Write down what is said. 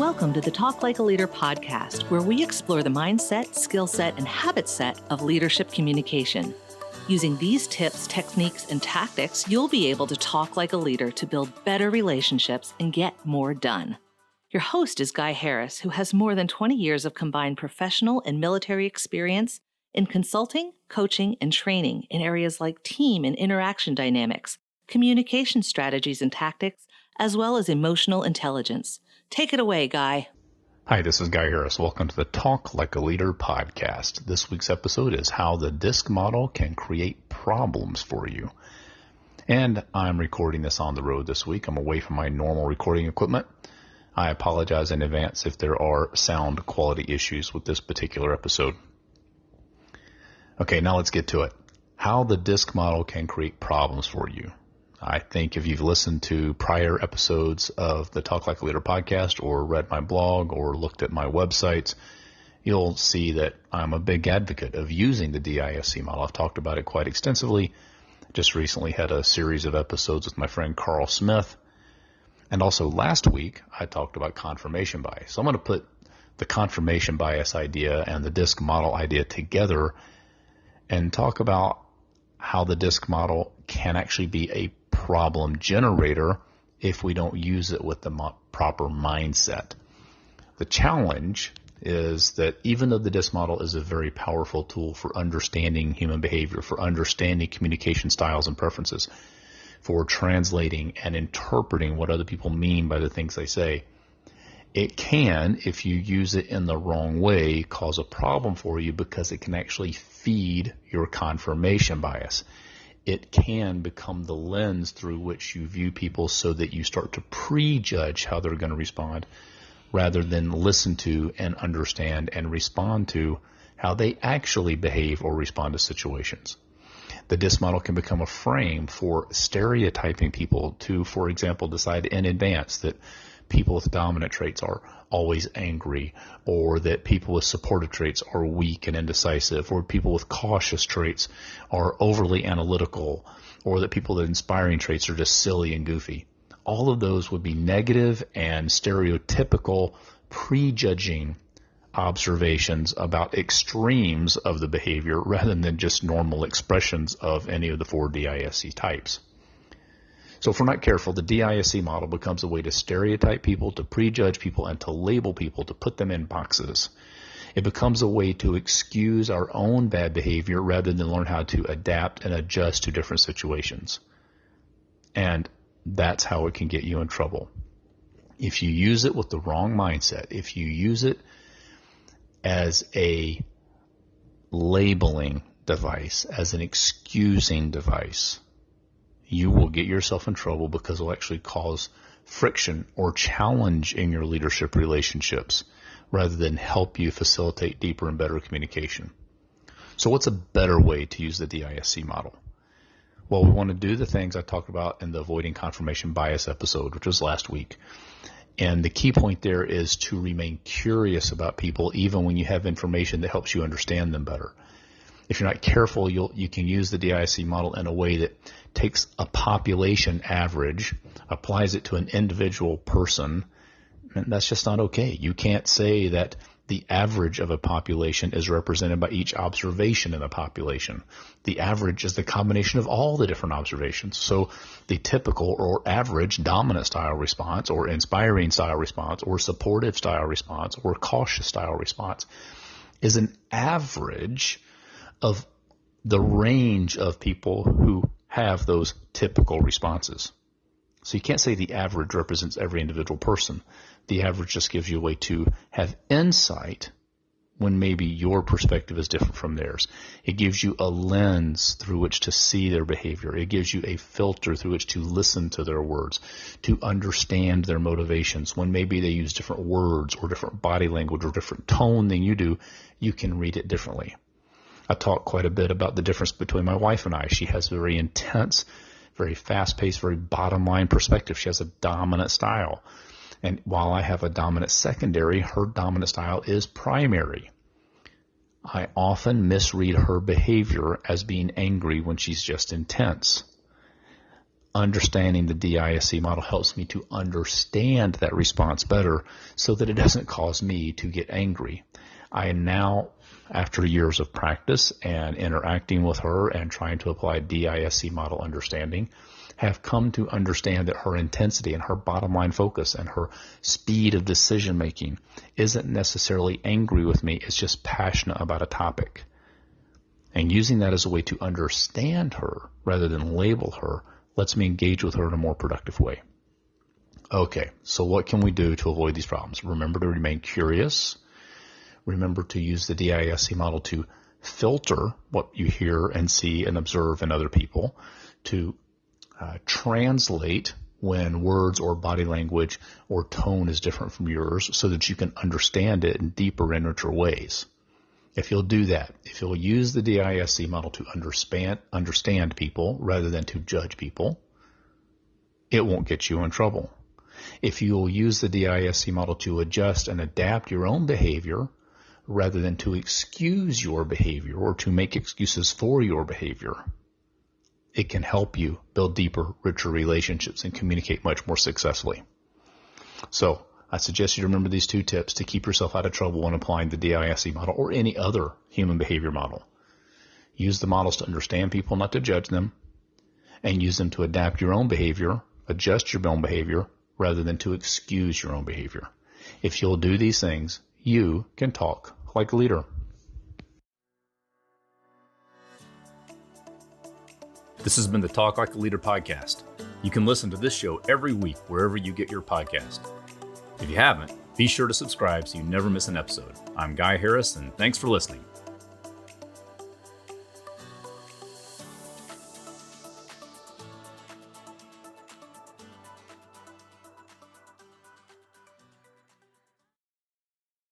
Welcome to the Talk Like a Leader podcast, where we explore the mindset, skill set, and habit set of leadership communication. Using these tips, techniques, and tactics, you'll be able to talk like a leader to build better relationships and get more done. Your host is Guy Harris, who has more than 20 years of combined professional and military experience in consulting, coaching, and training in areas like team and interaction dynamics, communication strategies and tactics, as well as emotional intelligence. Take it away, Guy. Hi, this is Guy Harris. Welcome to the Talk Like a Leader podcast. This week's episode is how the DISC model can create problems for you. And I'm recording this on the road this week. I'm away from my normal recording equipment. I apologize in advance if there are sound quality issues with this particular episode. Okay, now let's get to it. How the DISC model can create problems for you. I think if you've listened to prior episodes of the Talk Like a Leader podcast or read my blog or looked at my websites, you'll see that I'm a big advocate of using the DISC model. I've talked about it quite extensively. Just recently had a series of episodes with my friend Carl Smith. And also last week, I talked about confirmation bias. So I'm going to put the confirmation bias idea and the DISC model idea together and talk about how the DISC model can actually be a problem generator if we don't use it with the proper mindset. The challenge is that even though the DISC model is a very powerful tool for understanding human behavior, for understanding communication styles and preferences, for translating and interpreting what other people mean by the things they say, it can, if you use it in the wrong way, cause a problem for you because it can actually feed your confirmation bias. It can become the lens through which you view people so that you start to prejudge how they're going to respond rather than listen to and understand and respond to how they actually behave or respond to situations. The DISC model can become a frame for stereotyping people to, for example, decide in advance that people with dominant traits are always angry, or that people with supportive traits are weak and indecisive, or people with cautious traits are overly analytical, or that people with inspiring traits are just silly and goofy. All of those would be negative and stereotypical prejudging observations about extremes of the behavior rather than just normal expressions of any of the four DISC types. So if we're not careful, the DISC model becomes a way to stereotype people, to prejudge people, and to label people, to put them in boxes. It becomes a way to excuse our own bad behavior rather than learn how to adapt and adjust to different situations. And that's how it can get you in trouble. If you use it with the wrong mindset, if you use it as a labeling device, as an excusing device, you will get yourself in trouble because it will actually cause friction or challenge in your leadership relationships rather than help you facilitate deeper and better communication. So what's a better way to use the DISC model? Well, we want to do the things I talked about in the Avoiding Confirmation Bias episode, which was last week. And the key point there is to remain curious about people even when you have information that helps you understand them better. If you're not careful, you can use the DISC model in a way that takes a population average, applies it to an individual person, and that's just not okay. You can't say that the average of a population is represented by each observation in the population. The average is the combination of all the different observations. So the typical or average dominant style response, or inspiring style response, or supportive style response, or cautious style response is an average of the range of people who have those typical responses. So you can't say the average represents every individual person. The average just gives you a way to have insight when maybe your perspective is different from theirs. It gives you a lens through which to see their behavior. It gives you a filter through which to listen to their words, to understand their motivations. When maybe they use different words or different body language or different tone than you do, you can read it differently. I talk quite a bit about the difference between my wife and I. She has a very intense, very fast-paced, very bottom-line perspective. She has a dominant style. And while I have a dominant secondary, her dominant style is primary. I often misread her behavior as being angry when she's just intense. understanding the DISC model helps me to understand that response better so that it doesn't cause me to get angry. I now, after years of practice and interacting with her and trying to apply DISC model understanding, have come to understand that her intensity and her bottom line focus and her speed of decision making isn't necessarily angry with me, it's just passionate about a topic. And using that as a way to understand her rather than label her lets me engage with her in a more productive way. Okay, so what can we do to avoid these problems? Remember to remain curious. Remember to use the DISC model to filter what you hear and see and observe in other people, to translate when words or body language or tone is different from yours so that you can understand it in deeper and richer ways. If you'll do that, if you'll use the DISC model to understand people rather than to judge people, it won't get you in trouble. If you'll use the DISC model to adjust and adapt your own behavior rather than to excuse your behavior or to make excuses for your behavior, it can help you build deeper, richer relationships and communicate much more successfully. So I suggest you remember these 2 tips to keep yourself out of trouble when applying the DISC model or any other human behavior model. Use the models to understand people, not to judge them, and use them to adapt your own behavior, adjust your own behavior, rather than to excuse your own behavior. If you'll do these things, you can talk like a leader. This has been the Talk Like a Leader podcast. You can listen to this show every week wherever you get your podcast. If you haven't, be sure to subscribe so you never miss an episode. I'm Guy Harris, and thanks for listening.